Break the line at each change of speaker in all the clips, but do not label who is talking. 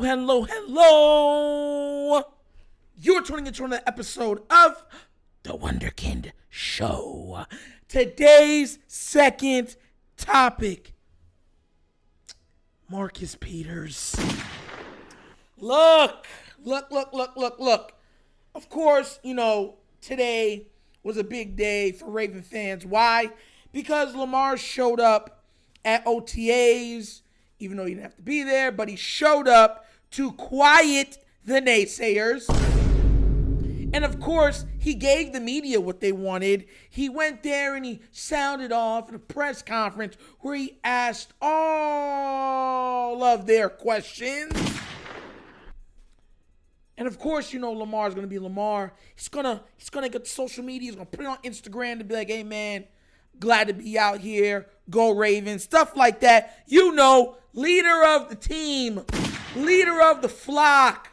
Hello. You're tuning into another episode of The Wunderkind Show. Today's second topic, Marcus Peters. Look. Of course, today was a big day for Raven fans. Why? Because Lamar showed up at OTAs, even though he didn't have to be there, but he showed up to quiet the naysayers. And of course, he gave the media what they wanted. He went there and he sounded off in a press conference where he asked all of their questions. And of course, Lamar's going to be Lamar. He's going to get to social media. He's going to put it on Instagram to be like, hey, man, glad to be out here. Go Ravens. Stuff like that. Leader of the team. Leader of the flock.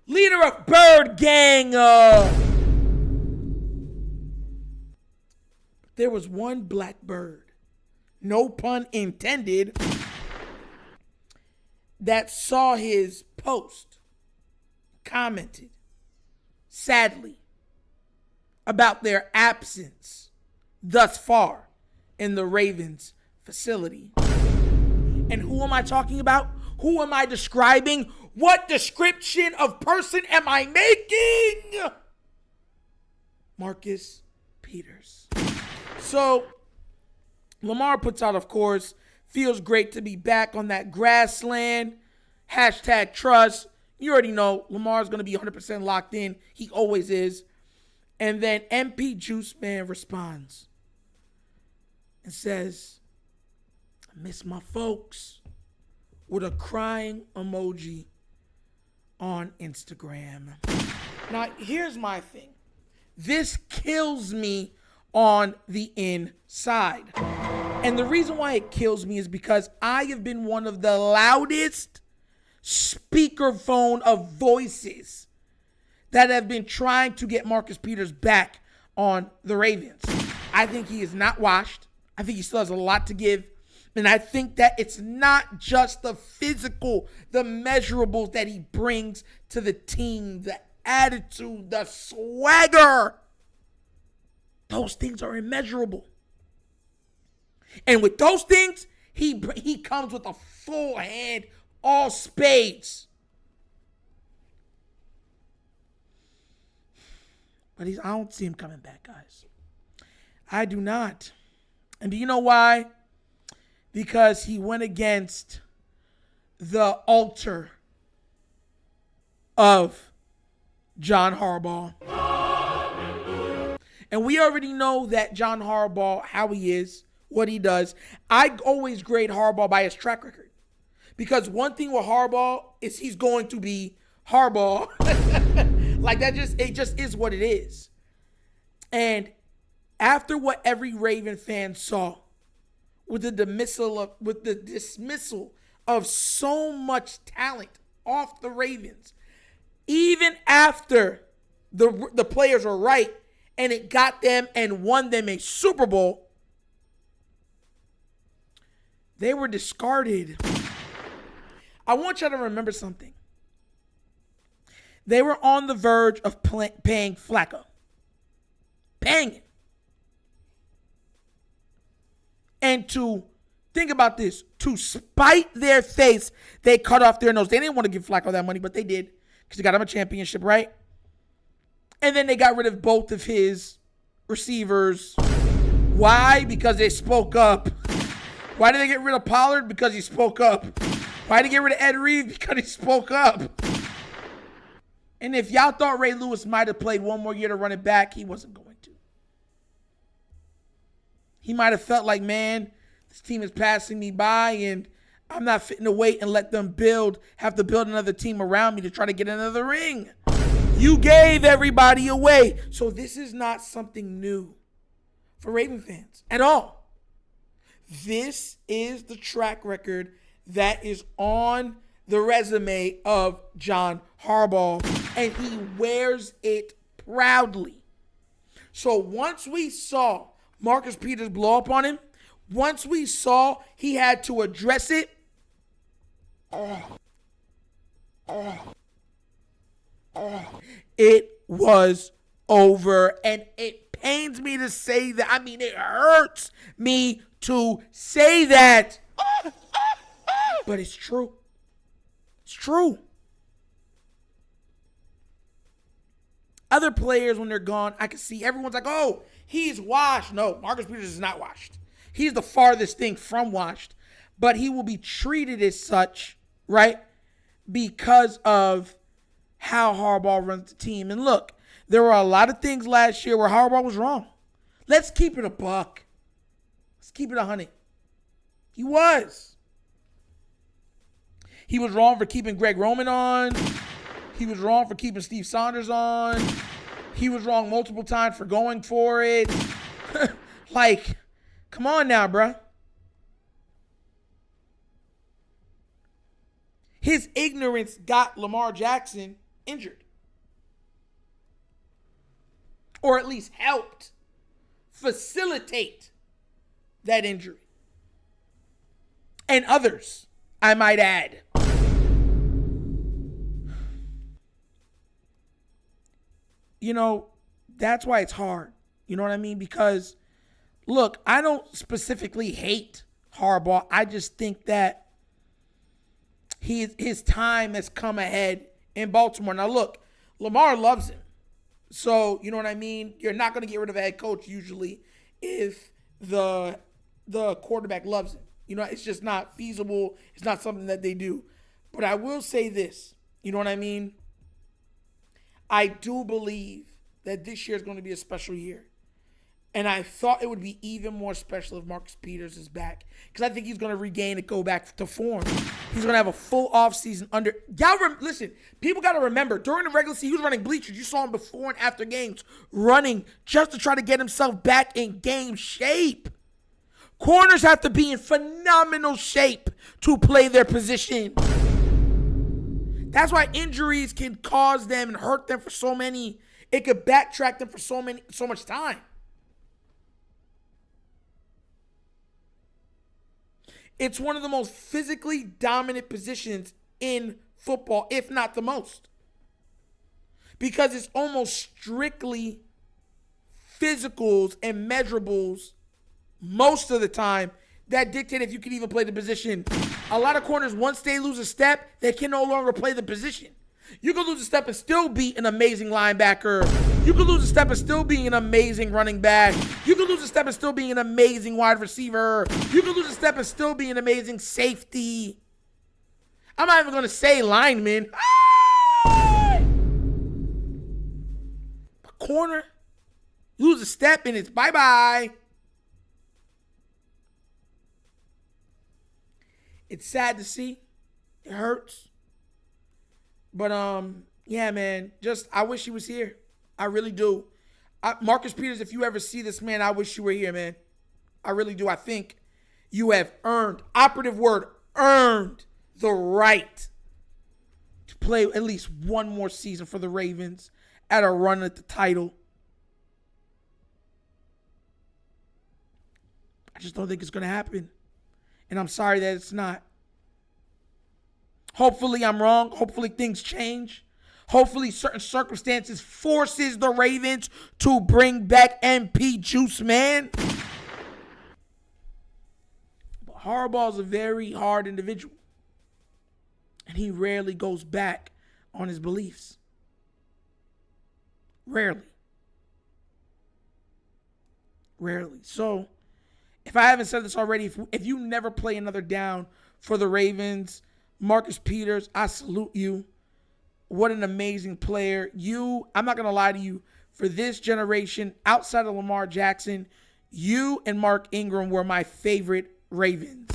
Leader of Bird Gang. There was one black bird, no pun intended, that saw his post, commented, sadly, about their absence thus far in the Ravens facility. And who am I talking about? Who am I describing? What description of person am I making? Marcus Peters. So, Lamar puts out, of course, feels great to be back on that grassland. #trust. You already know Lamar's going to be 100% locked in. He always is. And then MP Juice Man responds and says, I miss my folks, with a crying emoji on Instagram. Now, here's my thing. This kills me on the inside. And the reason why it kills me is because I have been one of the loudest speakerphone of voices that have been trying to get Marcus Peters back on the Ravens. I think he is not washed. I think he still has a lot to give. And I think that it's not just the physical, the measurables that he brings to the team, the attitude, the swagger. Those things are immeasurable. And with those things, he comes with a full hand, all spades. But I don't see him coming back, guys. I do not. And do you know why? Because he went against the altar of John Harbaugh. And we already know that John Harbaugh, how he is, what he does. I always grade Harbaugh by his track record. Because one thing with Harbaugh is he's going to be Harbaugh. It just is what it is. And after what every Raven fan saw, with the dismissal of so much talent off the Ravens, even after the players were right and it got them and won them a Super Bowl, they were discarded. I want you to remember something. They were on the verge of paying Flacco. Paying him. And to think about this, to spite their face, they cut off their nose. They didn't want to give Flacco that money, but they did because they got him a championship, right? And then they got rid of both of his receivers. Why? Because they spoke up. Why did they get rid of Pollard? Because he spoke up. Why did they get rid of Ed Reed? Because he spoke up. And if y'all thought Ray Lewis might have played one more year to run it back, he wasn't going to. He might have felt like, man, this team is passing me by and I'm not fitting to wait and let them have to build another team around me to try to get another ring. You gave everybody away. So this is not something new for Raven fans at all. This is the track record that is on the resume of John Harbaugh, and he wears it proudly. So once we saw Marcus Peters blow up on him, once we saw he had to address it, It was over, and it pains me to say that. I mean, it hurts me to say that, but it's true. It's true. Other players, when they're gone, I can see everyone's like, oh, he's washed. No, Marcus Peters is not washed. He's the farthest thing from washed, but he will be treated as such, right? Because of how Harbaugh runs the team. And look, there were a lot of things last year where Harbaugh was wrong. Let's keep it a buck. Let's keep it 100. He was. He was wrong for keeping Greg Roman on. He was wrong for keeping Steve Saunders on. He was wrong multiple times for going for it. Like, come on now, bruh. His ignorance got Lamar Jackson injured. Or at least helped facilitate that injury. And others, I might add. You know, that's why it's hard. You know what I mean? Because, look, I don't specifically hate Harbaugh. I just think that his time has come ahead in Baltimore. Now, look, Lamar loves him. So, you know what I mean? You're not going to get rid of a head coach usually if the quarterback loves him. You know, it's just not feasible. It's not something that they do. But I will say this. You know what I mean? I do believe that this year is going to be a special year. And I thought it would be even more special if Marcus Peters is back. Because I think he's going to regain and go back to form. He's going to have a full offseason under. Listen, people got to remember, during the regular season, he was running bleachers. You saw him before and after games running just to try to get himself back in game shape. Corners have to be in phenomenal shape to play their position. That's why injuries can cause them and hurt them for so many. It could backtrack them for so much time. It's one of the most physically dominant positions in football, if not the most. Because it's almost strictly physicals and measurables most of the time that dictate if you can even play the position. A lot of corners, once they lose a step, they can no longer play the position. You can lose a step and still be an amazing linebacker. You can lose a step and still be an amazing running back. You can lose a step and still be an amazing wide receiver. You can lose a step and still be an amazing safety. I'm not even going to say lineman. A corner, lose a step and it's bye-bye. It's sad to see. It hurts. But, yeah, man, I wish he was here. I really do. Marcus Peters, if you ever see this, man, I wish you were here, man. I really do. I think you have earned, operative word, earned the right to play at least one more season for the Ravens at a run at the title. I just don't think it's going to happen. And I'm sorry that it's not. Hopefully I'm wrong. Hopefully things change. Hopefully certain circumstances forces the Ravens to bring back MP Juice Man. But Harbaugh's a very hard individual. And he rarely goes back on his beliefs. Rarely. So, if I haven't said this already, if you never play another down for the Ravens, Marcus Peters, I salute you. What an amazing player. I'm not going to lie to you, for this generation, outside of Lamar Jackson, you and Mark Ingram were my favorite Ravens.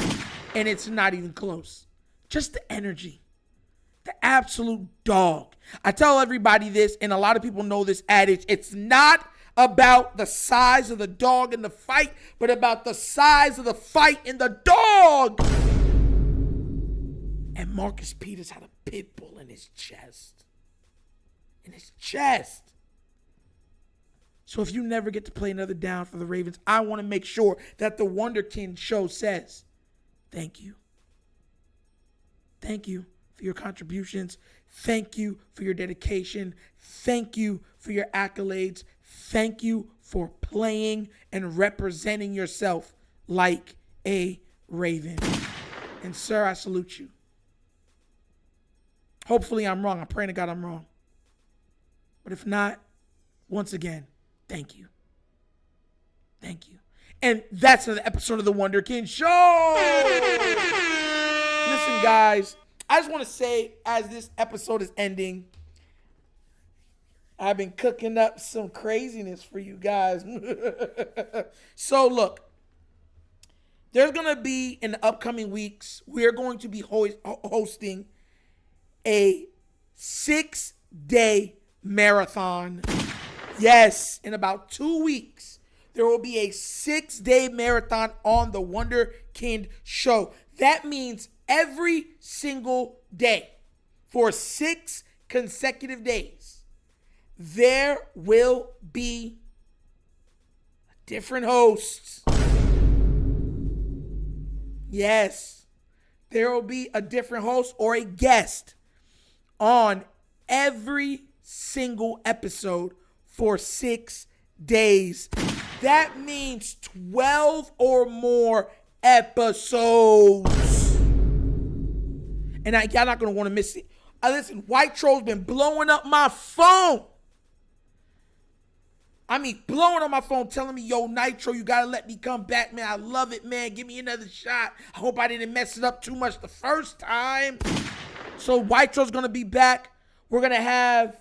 And it's not even close. Just the energy. The absolute dog. I tell everybody this, and a lot of people know this adage. It's not about the size of the dog in the fight, but about the size of the fight in the dog. And Marcus Peters had a pit bull in his chest. So if you never get to play another down for the Ravens, I want to make sure that the Wunderkind Show says, thank you. Thank you for your contributions. Thank you for your dedication. Thank you for your accolades. Thank you for playing and representing yourself like a Raven. And sir, I salute you. Hopefully I'm wrong. I'm praying to God I'm wrong. But if not, once again, thank you. Thank you. And that's another episode of The Wunderkind Show. Listen, guys, I just want to say, as this episode is ending, I've been cooking up some craziness for you guys. So, look, there's going to be, in the upcoming weeks, we're going to be hosting a 6-day marathon. Yes, in about 2 weeks, there will be a 6-day marathon on The Wunderkind Show. That means every single day for 6 consecutive days, there will be different hosts. Yes, there will be a different host or a guest on every single episode for 6 days. That means 12 or more episodes. And y'all not going to want to miss it. Listen, White Troll's been blowing up my phone. I mean, blowing up my phone, telling me, yo, Nitro, you got to let me come back, man. I love it, man. Give me another shot. I hope I didn't mess it up too much the first time. So White Troll's going to be back. We're going to have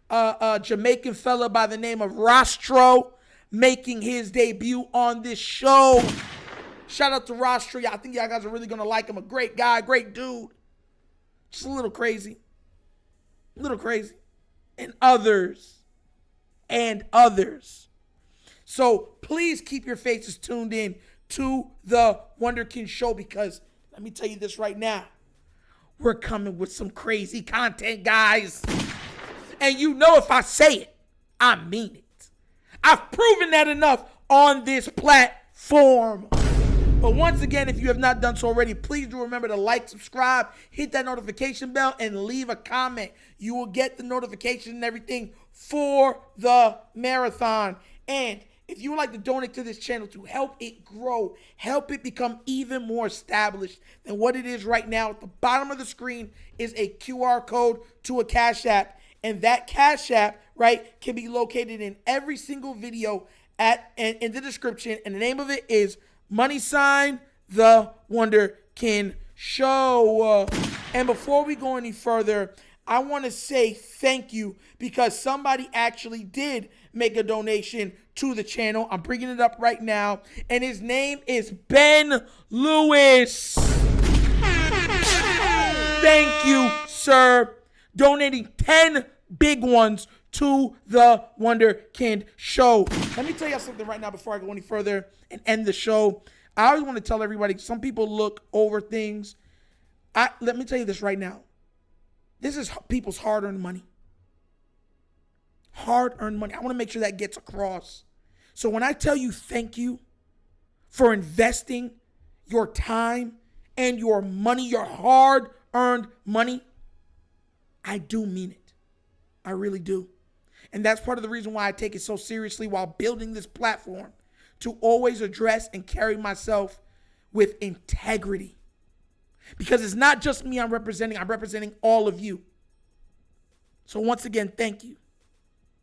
a Jamaican fella by the name of Rostro making his debut on this show. Shout out to Rostro. I think y'all guys are really going to like him. A great guy, great dude. Just a little crazy. A little crazy. And others. So please keep your faces tuned in to The Wunderkind Show, because let me tell you this right now. We're coming with some crazy content, guys. And you know if I say it, I mean it. I've proven that enough on this platform. But once again, if you have not done so already, please do remember to like, subscribe, hit that notification bell, and leave a comment. You will get the notification and everything for the marathon. And if you would like to donate to this channel to help it grow, help it become even more established than what it is right now, at the bottom of the screen is a QR code to a Cash App. And that Cash App, right, can be located in every single video in the description. And the name of it is $The Wunderkind Show. And before we go any further, I want to say thank you, because somebody actually did make a donation to the channel. I'm bringing it up right now. And his name is Ben Lewis. Thank you, sir. Donating 10 big ones to The Wunderkind Show. Let me tell y'all something right now before I go any further and end the show. I always want to tell everybody, some people look over things. Let me tell you this right now. This is people's hard-earned money. Hard-earned money. I want to make sure that gets across. So when I tell you thank you for investing your time and your money, your hard-earned money, I do mean it. I really do. And that's part of the reason why I take it so seriously while building this platform, to always address and carry myself with integrity. Because it's not just me I'm representing all of you. So once again, thank you.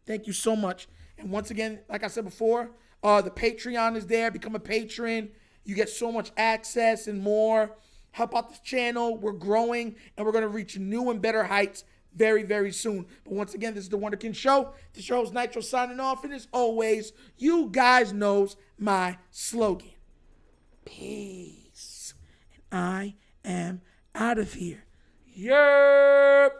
Thank you so much. And once again, like I said before, the Patreon is there. Become a patron. You get so much access and more. Help out the channel. We're growing, and we're going to reach new and better heights very, very soon. But once again, this is The Wunderkind Show. The show is Nitro signing off. And as always, you guys knows my slogan. Peace. And I am out of here. Yerp.